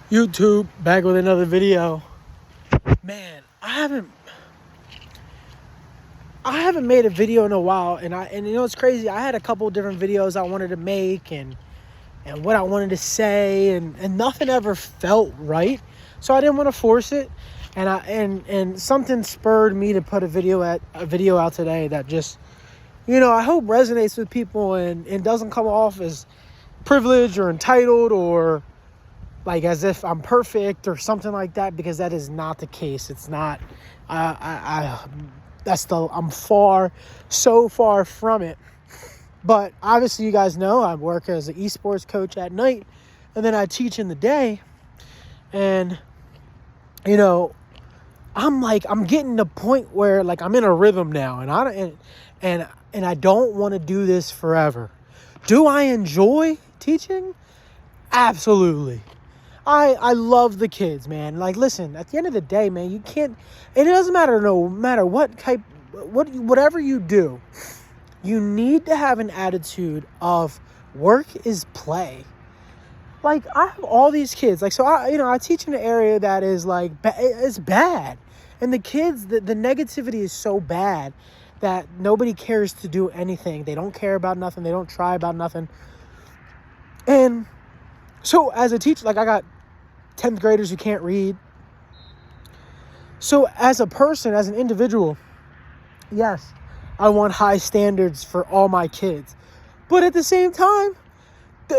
YouTube, back with another video. Man, I haven't made a video in a while, and you know it's crazy. I had a couple different videos I wanted to make and what I wanted to say, and nothing ever felt right. So I didn't want to force it, and something spurred me to put a video out today that just, I hope resonates with people and doesn't come off as privileged or entitled or like as if I'm perfect or something like that, because that is not the case. It's not. I'm so far from it. But obviously, you guys know I work as an esports coach at night, and then I teach in the day. And I'm getting to the point where like I'm in a rhythm now, and I don't want to do this forever. Do I enjoy teaching? Absolutely. I love the kids, man. Like, listen, at the end of the day, man, you can't, it doesn't matter, no matter whatever you do, you need to have an attitude of work is play. Like, I have all these kids, like, so I teach in an area that is like, it's bad. And the kids, the negativity is so bad that nobody cares to do anything. They don't care about nothing. They don't try about nothing. And so as a teacher, like I got 10th graders who can't read. So as a person, as an individual, yes, I want high standards for all my kids. But at the same time,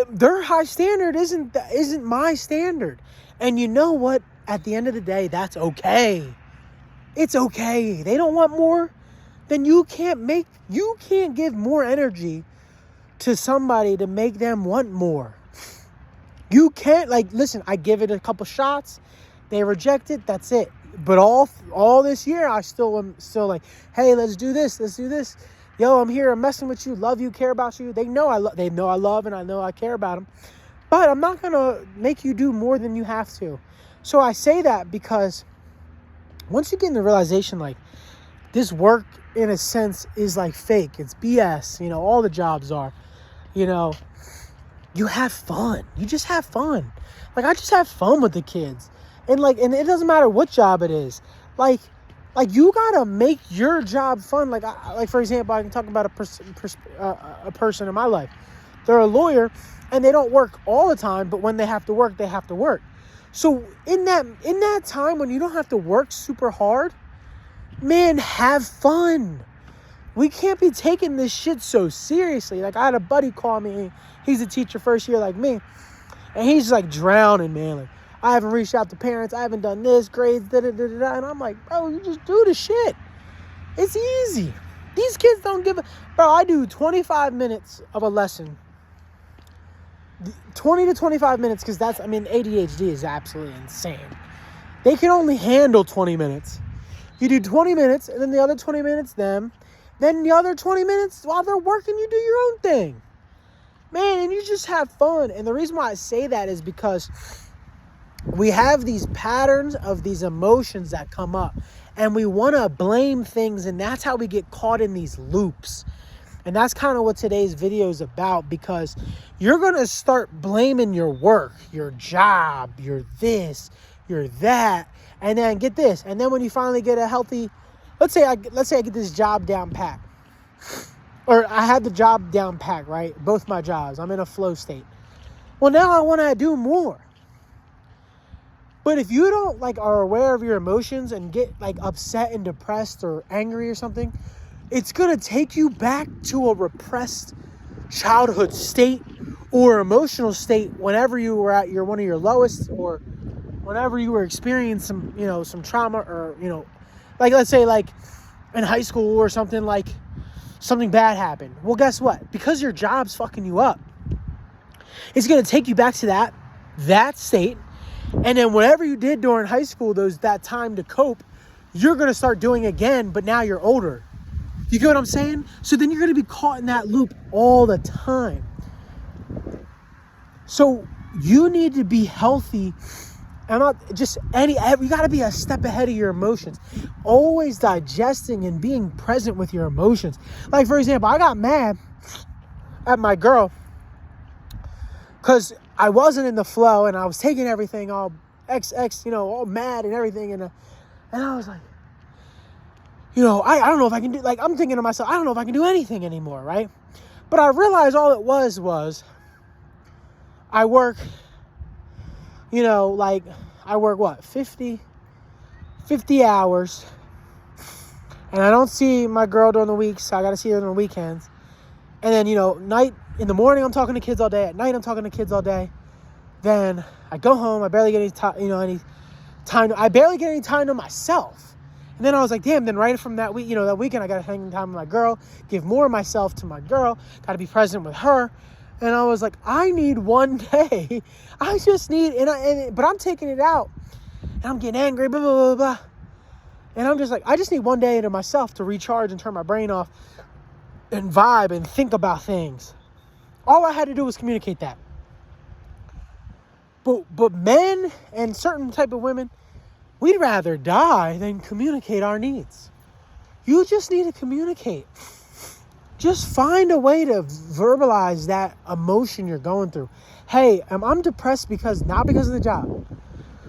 their high standard isn't my standard. And you know what? At the end of the day, that's okay. It's okay. They don't want more, then you can't give more energy to somebody to make them want more. You can't, like, listen, I give it a couple shots, they reject it, that's it. But all this year, I am still like, hey, let's do this. Yo, I'm here, I'm messing with you, love you, care about you. They know I love and I know I care about them. But I'm not gonna make you do more than you have to. So I say that because once you get in the realization, like, this work, in a sense, is like fake. It's BS. All the jobs are. You have fun. You just have fun. Like, I just have fun with the kids. And it doesn't matter what job it is. Like you gotta make your job fun. Like for example, I can talk about a person in my life. They're a lawyer, and they don't work all the time, but when they have to work, they have to work. So in that time when you don't have to work super hard, man, have fun. We can't be taking this shit so seriously. Like, I had a buddy call me. He's a teacher first year like me. And he's like drowning, man. Like, I haven't reached out to parents. I haven't done this, grades, da-da-da-da-da. And I'm like, bro, you just do the shit. It's easy. These kids don't give a... Bro, I do 25 minutes of a lesson. 20 to 25 minutes, because ADHD is absolutely insane. They can only handle 20 minutes. You do 20 minutes, and then the other 20 minutes, them. Then the other 20 minutes, while they're working, you do your own thing. Man, and you just have fun. And the reason why I say that is because we have these patterns of these emotions that come up. And we want to blame things, and that's how we get caught in these loops. And that's kind of what today's video is about, because you're going to start blaming your work, your job, your this, your that. And then get this. And then when you finally get a healthy... Let's say I get this job down pat. Or I have the job down pat, right? Both my jobs. I'm in a flow state. Well, now I want to do more. But if you don't are aware of your emotions and get upset and depressed or angry or something, it's going to take you back to a repressed childhood state or emotional state whenever you were at one of your lowest, or whenever you were experiencing some trauma, or let's say in high school or something, something bad happened. Well, guess what? Because your job's fucking you up, it's going to take you back to that state. And then whatever you did during high school, that time to cope, you're going to start doing again, but now you're older. You get what I'm saying? So then you're going to be caught in that loop all the time. So you need to be healthy. I'm not just you got to be a step ahead of your emotions. Always digesting and being present with your emotions. Like, for example, I got mad at my girl because I wasn't in the flow, and I was taking everything all all mad and everything. And I was like, I don't know if I can do, like, I'm thinking to myself, I don't know if I can do anything anymore, right? But I realized all it was I work, I work what, 50 hours, and I don't see my girl during the week, so I got to see her on the weekends. And then, in the morning, I'm talking to kids all day. At night, I'm talking to kids all day. Then I go home. I barely get any time. I barely get any time to myself. And then I was like, damn. Then right from that week, that weekend, I got to hang time with my girl, give more of myself to my girl, got to be present with her. And I was like, I need one day. I just need, but I'm taking it out, and I'm getting angry, blah, blah, blah, blah. And I'm just like, I just need one day to myself to recharge and turn my brain off and vibe and think about things. All I had to do was communicate that. But men and certain type of women, we'd rather die than communicate our needs. You just need to communicate. Just find a way to verbalize that emotion you're going through. Hey, I'm depressed not because of the job.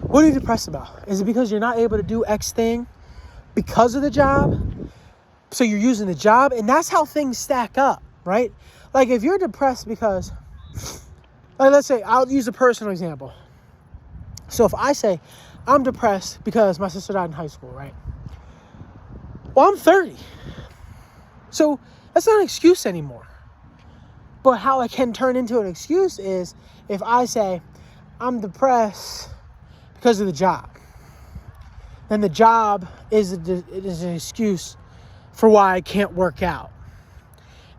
What are you depressed about? Is it because you're not able to do X thing because of the job? So you're using the job, and that's how things stack up, right? Like if you're depressed because, like let's say, I'll use a personal example. So if I say I'm depressed because my sister died in high school, right? Well, I'm 30. So that's not an excuse anymore. But how it can turn into an excuse is if I say I'm depressed because of the job. Then the job is an excuse for why I can't work out.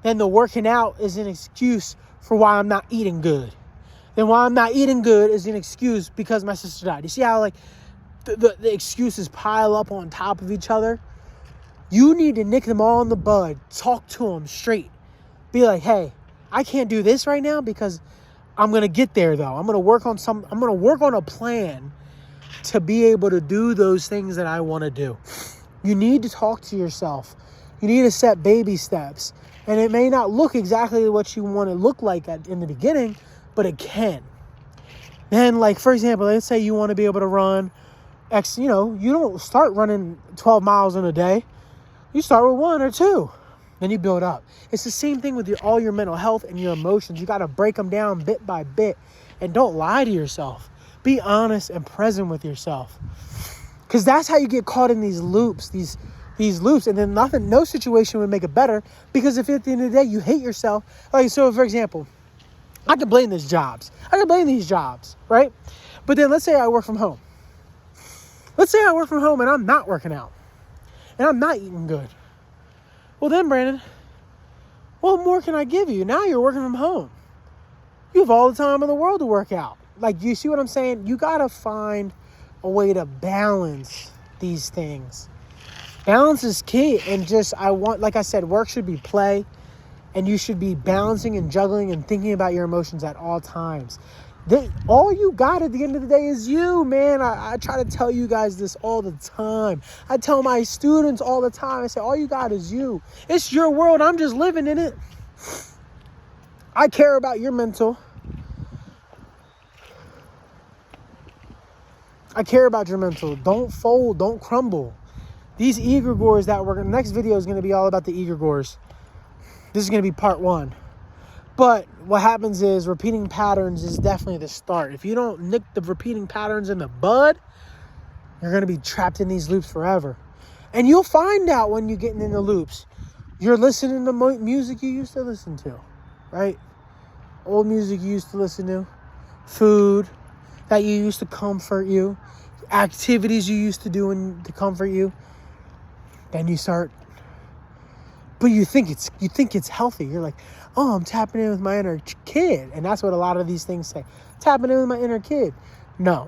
Then the working out is an excuse for why I'm not eating good. Then why I'm not eating good is an excuse because my sister died. You see how the excuses pile up on top of each other? You need to nick them all in the bud. Talk to them straight. Be like, hey, I can't do this right now because I'm going to get there though. I'm going to work on a plan to be able to do those things that I want to do. You need to talk to yourself. You need to set baby steps. And it may not look exactly what you want to look like in the beginning, but it can. Then, like, for example, let's say you want to be able to run X, you don't start running 12 miles in a day. You start with 1 or 2. Then you build up. It's the same thing with all your mental health and your emotions. You got to break them down bit by bit. And don't lie to yourself. Be honest and present with yourself. Because that's how you get caught in these loops, these loops. And then no situation would make it better. Because if at the end of the day you hate yourself. Like, so for example, I can blame these jobs, right? But then let's say I work from home. Let's say I work from home and I'm not working out. And I'm not eating good. Well then, Brandon, what more can I give you? Now you're working from home. You have all the time in the world to work out. Like, you see what I'm saying? You got to find a way to balance these things. Balance is key. And like I said, work should be play. And you should be balancing and juggling and thinking about your emotions at all times. All you got at the end of the day is you, man. I try to tell you guys this all the time. I tell my students all the time. I say, all you got is you. It's your world. I'm just living in it. I care about your mental. I care about your mental. Don't fold. Don't crumble. These egregores next video is going to be all about the egregores. This is going to be part 1. But what happens is repeating patterns is definitely the start. If you don't nick the repeating patterns in the bud, you're going to be trapped in these loops forever. And you'll find out when you're getting in the loops. You're listening to music you used to listen to, right? Old music you used to listen to. Food that you used to comfort you. Activities you used to do to comfort you. Then you start... But you think it's healthy. You're like, oh, I'm tapping in with my inner kid. And that's what a lot of these things say. Tapping in with my inner kid. No.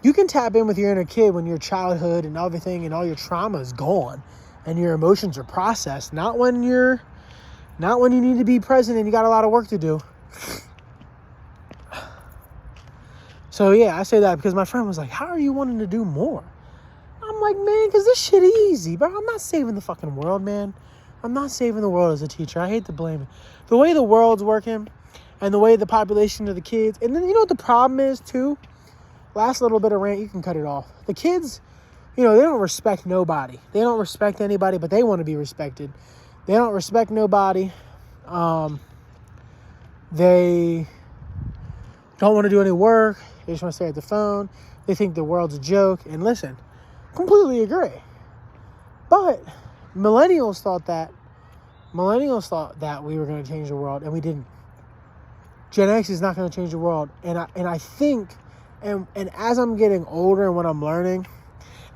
You can tap in with your inner kid when your childhood and everything and all your trauma is gone and your emotions are processed. Not when you need to be present and you got a lot of work to do. So yeah, I say that because my friend was like, how are you wanting to do more? I'm like, man, because this shit easy, bro. I'm not saving the fucking world, man. I'm not saving the world as a teacher. I hate to blame it. The way the world's working, and the way the population of the kids. And then you know what the problem is too? Last little bit of rant, you can cut it off. The kids, they don't respect nobody. They don't respect anybody, but they want to be respected. They don't respect nobody. They don't want to do any work. They just want to stay at the phone. They think the world's a joke. And listen, completely agree. But millennials thought that we were going to change the world, and we didn't. Gen X is not going to change the world. And I think, and as I'm getting older and what I'm learning,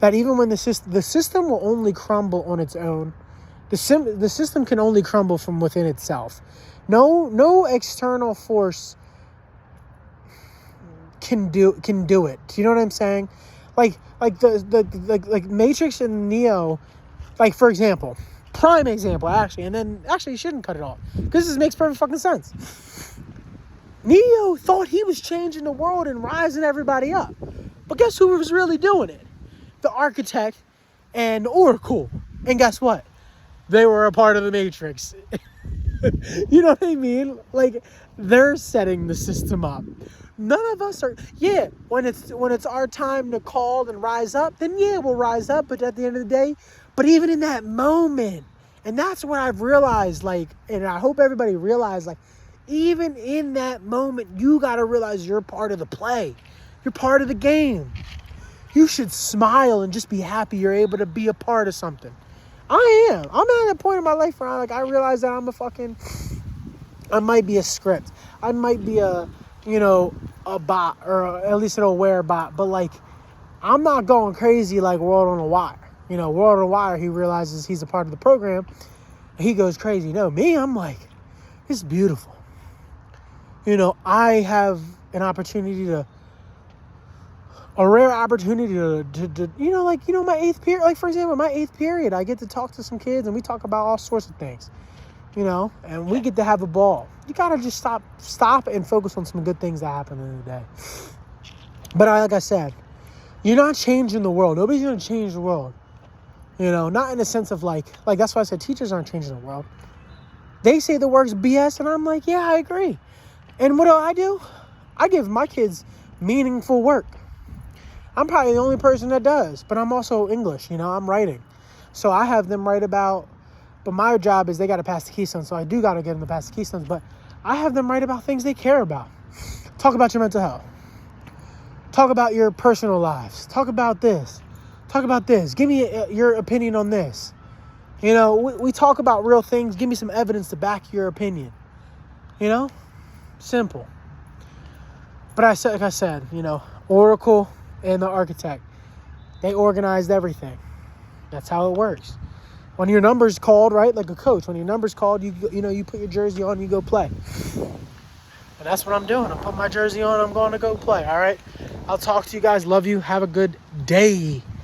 that even when the system will only crumble on its own, the system can only crumble from within itself. No external force can do it. You know what I'm saying? Like Matrix and Neo, like, for example, prime example, actually, and then actually you shouldn't cut it off because this makes perfect fucking sense. Neo thought he was changing the world and rising everybody up. But guess who was really doing it? The Architect and Oracle. And guess what? They were a part of the Matrix. You know what I mean? Like, they're setting the system up. None of us are. Yeah, when it's our time to call and rise up, then yeah, we'll rise up. But at the end of the day, but even in that moment, and that's what I've realized, like, and I hope everybody realized, like, even in that moment, you got to realize you're part of the play. You're part of the game. You should smile and just be happy you're able to be a part of something. I am. I'm at a point in my life where I realize that I might be a script. I might be a bot, or at least an aware bot. But, like, I'm not going crazy like World on a Wire. World on a Wire, he realizes he's a part of the program. He goes crazy. No, me, I'm like, it's beautiful. I have an opportunity a rare opportunity to my 8th period. Like, for example, my 8th period, I get to talk to some kids and we talk about all sorts of things, and we get to have a ball. You got to just stop and focus on some good things that happen in the day. But like I said, you're not changing the world. Nobody's going to change the world. Not in the sense of like that's why I said teachers aren't changing the world. They say the work's BS, and I'm like, yeah, I agree. And what do? I give my kids meaningful work. I'm probably the only person that does, but I'm also English, I'm writing. So I have them write about, but my job is they got to pass the Keystone, so I do got to get them to pass the Keystones, but I have them write about things they care about. Talk about your mental health. Talk about your personal lives. Talk about this. Talk about this. Give me your opinion on this. We talk about real things. Give me some evidence to back your opinion. Simple. But like I said, Oracle and the Architect, they organized everything. That's how it works. When your number's called, right, like a coach, when your number's called, you put your jersey on, you go play. And that's what I'm doing. I'm putting my jersey on, I'm going to go play, all right? I'll talk to you guys. Love you. Have a good day.